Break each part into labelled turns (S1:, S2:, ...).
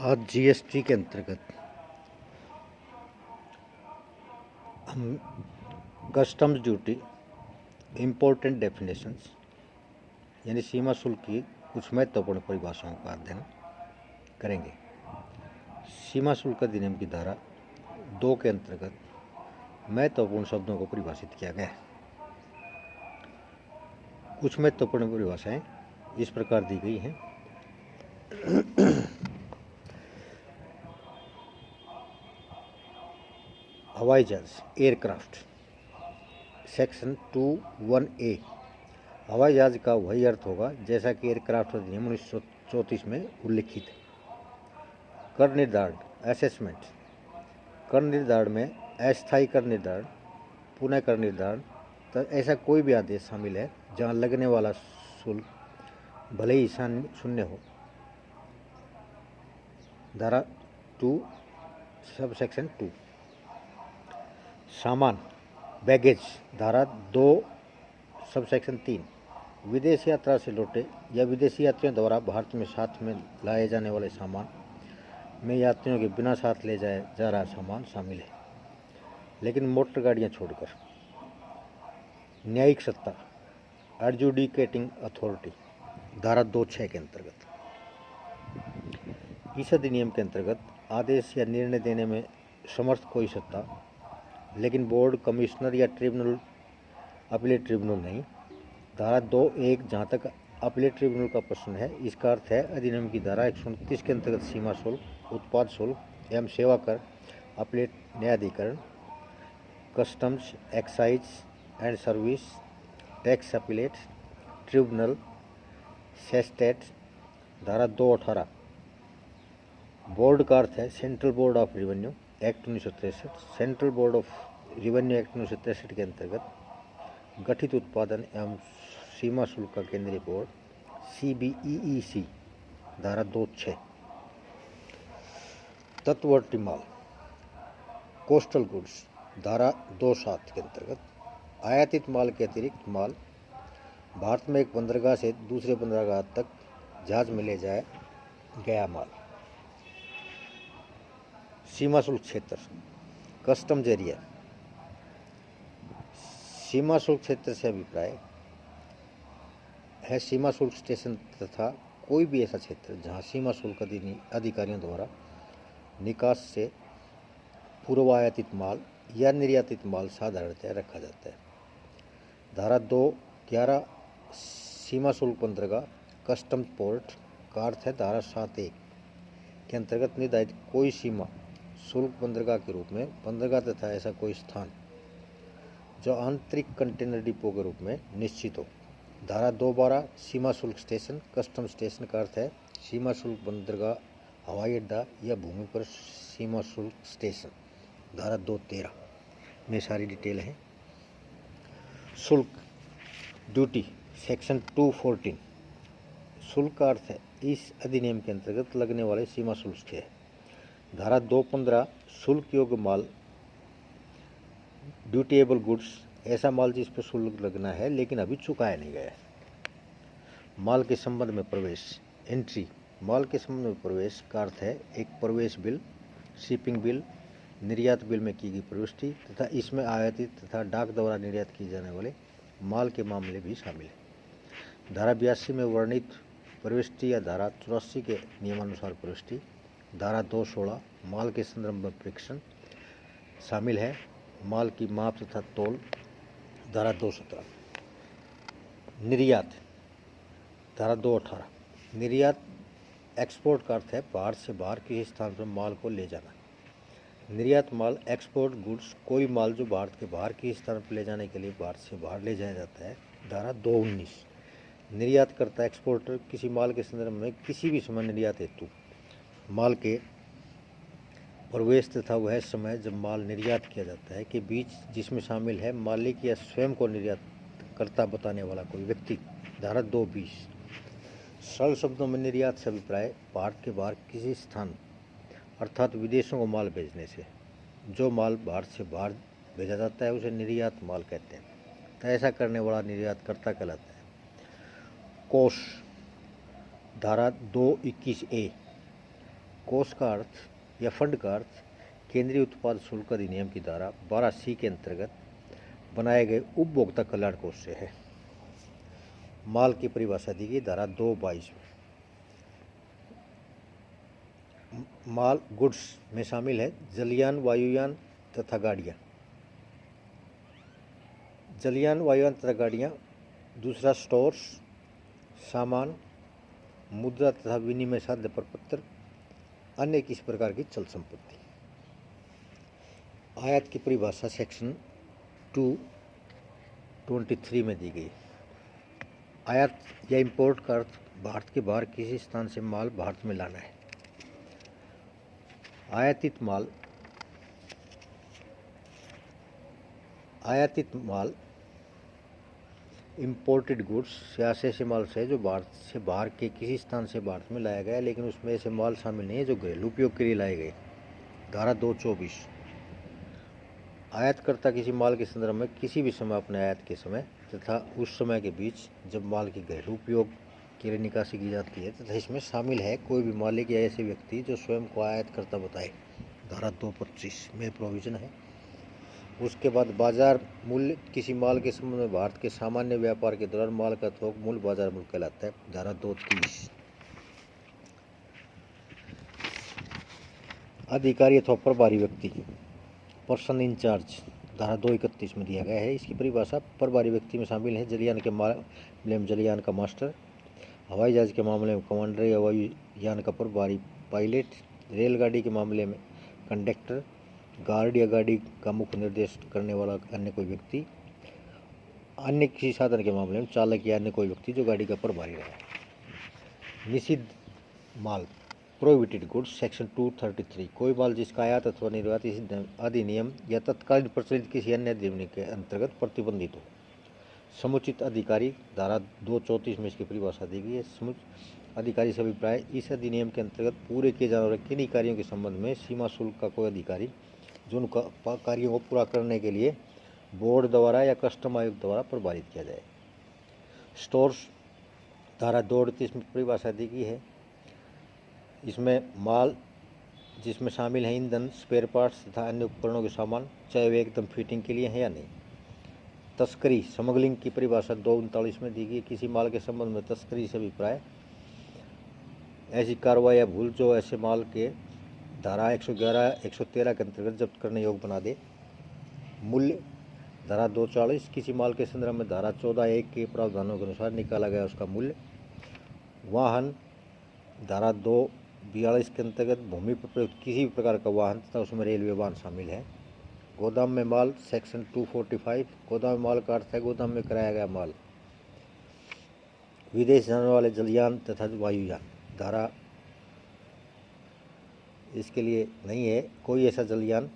S1: आज जीएसटी के अंतर्गत हम कस्टम्स ड्यूटी इम्पोर्टेंट डेफिनेशंस यानी सीमा शुल्क की कुछ महत्वपूर्ण परिभाषाओं का अध्ययन करेंगे। सीमा शुल्क अधिनियम की धारा 2 के अंतर्गत महत्वपूर्ण शब्दों को परिभाषित किया गया है। कुछ महत्वपूर्ण परिभाषाएं इस प्रकार दी गई हैं। हवाई जहाज एयरक्राफ्ट सेक्शन 21A हवाई जहाज का वही अर्थ होगा जैसा कि एयरक्राफ्ट अधिनियम 1934 में उल्लिखित है। कर निर्धारण असेसमेंट कर निर्धारण में अस्थायी कर निर्धारण, पुनः कर निर्धारण तो ऐसा कोई भी आदेश शामिल है जहां लगने वाला शुल्क भले ही शून्य हो। धारा 2 सब सेक्शन 2। सामान बैगेज धारा 2 सब सेक्शन 3। विदेश यात्रा से लौटे या विदेशी यात्रियों द्वारा भारत में साथ में लाए जाने वाले सामान में यात्रियों के बिना साथ ले जाया जा रहा सामान शामिल है, लेकिन मोटर गाड़ियां छोड़कर। न्यायिक सत्ता एडजुडिकेटिंग अथॉरिटी धारा 2(6) के अंतर्गत। इस अधिनियम के अंतर्गत आदेश या निर्णय देने में समर्थ कोई सत्ता, लेकिन बोर्ड, कमिश्नर या ट्रिब्यूनल अपीलेट ट्रिब्यूनल नहीं। धारा 2(1) जहाँ तक अपीलेट ट्रिब्यूनल का प्रश्न है, इसका अर्थ है अधिनियम की धारा 129 के अंतर्गत सीमा शुल्क, उत्पाद शुल्क एवं सेवा कर, अपीलेट न्यायाधिकरण, customs, excise and service tax appellate tribunal, sestet. धारा 2(18) बोर्ड का अर्थ है central board of revenue act 1963। Central board of revenue act 1963 के अंतर्गत गठित उत्पादन एवं सीमा शुल्क का केंद्रीय बोर्ड CBEEC धारा 2(6). तटवर्ती माल कोस्टल गुड्स धारा 2(7) के अंतर्गत आयातित माल के अतिरिक्त माल भारत में एक बंदरगाह से दूसरे बंदरगाह तक जहाज में ले जाया गया माल। सीमा शुल्क क्षेत्र कस्टम्स एरिया। सीमा शुल्क क्षेत्र से अभिप्राय है सीमा शुल्क स्टेशन तथा कोई भी ऐसा क्षेत्र जहां सीमा शुल्क अधिकारियों द्वारा निकास से पूर्व आयातित माल या निर्यातित माल साधारणतः रखा जाता है। धारा 2(11) सीमा शुल्क बंदरगाह कस्टम्स पोर्ट का अर्थ है धारा 7(1) के अंतर्गत निर्धारित कोई सीमा शुल्क बंदरगाह के रूप में बंदरगाह तथा ऐसा कोई स्थान जो आंतरिक कंटेनर डिपो के रूप में निश्चित हो। धारा 2(12) सीमा शुल्क स्टेशन कस्टम्स स्टेशन का अर्थ है सीमा शुल्क बंदरगाह, हवाई अड्डा या भूमि पर सीमा शुल्क स्टेशन। धारा 2(13) में सारी डिटेल है। शुल्क ड्यूटी सेक्शन 214 शुल्क का अर्थ है इस अधिनियम के अंतर्गत लगने वाले सीमा शुल्क है। धारा 2(15) शुल्क योग्य माल ड्यूटेबल गुड्स ऐसा माल जिस पर शुल्क लगना है लेकिन अभी चुकाया नहीं गया है। माल के संबंध में प्रवेश एंट्री माल के संबंध में प्रवेश का अर्थ है एक प्रवेश बिल, शिपिंग बिल, निर्यात बिल में की गई प्रविष्टि तथा इसमें आयातित तथा डाक द्वारा निर्यात किए जाने वाले माल के मामले भी शामिल है। धारा 82 में वर्णित प्रविष्टि या धारा 84 के नियमानुसार प्रविष्टि। धारा 2(16) माल के संदर्भ में परीक्षण शामिल है, माल की माप तथा तौल। धारा 2(17) निर्यात धारा 2(18) निर्यात एक्सपोर्ट का अर्थ है भारत से बाहर किसी स्थान पर माल को ले जाना। निर्यात माल एक्सपोर्ट गुड्स कोई माल जो भारत के बाहर किसी स्थान पर ले जाने के लिए भारत से बाहर ले जाया जाता है। धारा 2(19) निर्यात करता एक्सपोर्टर किसी माल के संदर्भ में किसी भी समय निर्यात हेतु माल के प्रवेश तथा वह समय जब माल निर्यात किया जाता है के बीच जिसमें शामिल है मालिक या स्वयं को निर्यात करता बताने वाला कोई व्यक्ति। धारा 2(20) सरल शब्दों में निर्यात से अभिप्राय भारत के बाहर किसी स्थान अर्थात विदेशों को माल भेजने से जो माल भारत से बाहर भेजा जाता है उसे निर्यात माल कहते हैं, तो ऐसा करने वाला निर्यातकर्ता कहलाता है। कोष धारा 2(21)A कोष का अर्थ या फंड का अर्थ केंद्रीय उत्पाद शुल्क अधिनियम की धारा 12C के अंतर्गत बनाए गए उपभोक्ता कल्याण कोष से है। माल की परिभाषा दी गई धारा 222 में। माल गुड्स में शामिल है जलयान, वायुयान तथा गाड़ियाँ। जलयान, वायुयान तथा गाड़ियाँ। दूसरा स्टोर्स, सामान, मुद्रा तथा विनिमय साध्य प्रपत्र, अन्य किसी प्रकार की चल संपत्ति। आयात की परिभाषा सेक्शन 223 में दी गई। आयात या इंपोर्ट का अर्थ भारत के बाहर किसी स्थान से माल भारत में लाना है। आयातित माल इंपोर्टेड गुड्स ऐसे माल से जो भारत से बाहर के किसी स्थान से भारत में लाया गया है, लेकिन उसमें ऐसे माल शामिल नहीं है जो घरेलू उपयोग के लिए लाए गए। धारा 224 आयातकर्ता किसी माल के संदर्भ में किसी भी समय अपने आयात के समय तथा उस समय के बीच जब माल की घरेलू उपयोग के लिए निकासी की जाती है तथा इसमें शामिल है कोई भी मालिक या ऐसे व्यक्ति जो स्वयं को आयातकर्ता बताए। धारा 225 में प्रोविजन है। उसके बाद बाजार मूल्य किसी माल के संबंध में भारत के सामान्य व्यापार के दौरान माल का थोक मूल्य बाजार मूल्य कहलाता है। धारा 230 अधिकारी अथवा प्रभारी व्यक्ति पर्सन इंचार्ज धारा 231 में दिया गया है। इसकी परिभाषा प्रभारी व्यक्ति में शामिल है जलयान के मामले में जलयान का मास्टर, हवाई जहाज के मामले में कमांडर या वायुयान का प्रभारी पायलट, रेलगाड़ी के मामले में कंडक्टर, गार्ड या गाड़ी का मुख्य निर्देश करने वाला अन्य कोई व्यक्ति, अन्य किसी साधन के मामले में चालक या अन्य कोई व्यक्ति जो गाड़ी का प्रभारी रहे। निषिद्ध माल प्रोहिबिटेड गुड्स सेक्शन 233 कोई माल जिसका आयात अथवा निर्यात इस अधिनियम या तत्कालीन प्रचलित किसी अन्य अधिनियम के अंतर्गत प्रतिबंधित हो। समुचित अधिकारी धारा 234 में इसकी परिभाषा दी गई है। समुचित अधिकारी से अभिप्राय इस अधिनियम के अंतर्गत पूरे किए जाने वाले किन्हीं कार्यों के संबंध में सीमा शुल्क का कोई अधिकारी जो उन कार्यों को पूरा करने के लिए बोर्ड द्वारा या कस्टम आयोग द्वारा प्रभारित किया जाए। स्टोर्स धारा 238 में परिभाषा दी गई है। इसमें माल जिसमें शामिल है ईंधन, स्पेयर पार्ट्स तथा अन्य उपकरणों के सामान, चाहे वे एकदम फिटिंग के लिए है या नहीं। तस्करी स्मगलिंग की परिभाषा 239 में दी गई। किसी माल के संबंध में तस्करी से अभिप्राय ऐसी कार्रवाई या भूल जो ऐसे माल के धारा 111, 113 के अंतर्गत जब्त करने योग्य बना दे। मूल्य धारा 240 किसी माल के संदर्भ में धारा 14(1) के प्रावधानों के अनुसार निकाला गया उसका मूल्य। वाहन धारा 242 के अंतर्गत भूमि पर प्रयुक्त किसी भी प्रकार का वाहन तथा उसमें रेलवे वाहन शामिल है। गोदाम में माल सेक्शन 245 गोदाम में माल का अर्थ है गोदाम में कराया गया माल। विदेश जाने वाले जलयान तथा वायुयान धारा इसके लिए नहीं है। कोई ऐसा जलयान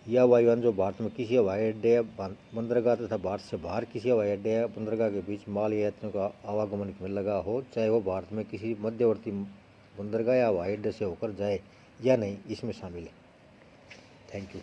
S1: या वायुयान जो भारत में किसी हवाई अड्डे या बंदरगाह तथा भारत से बाहर किसी हवाई अड्डे या बंदरगाह के बीच माल या यात्रियों का आवागमन में लगा हो, चाहे वो भारत में किसी मध्यवर्ती बंदरगाह या हवाई अड्डे से होकर जाए या नहीं, इसमें शामिल है। Thank you.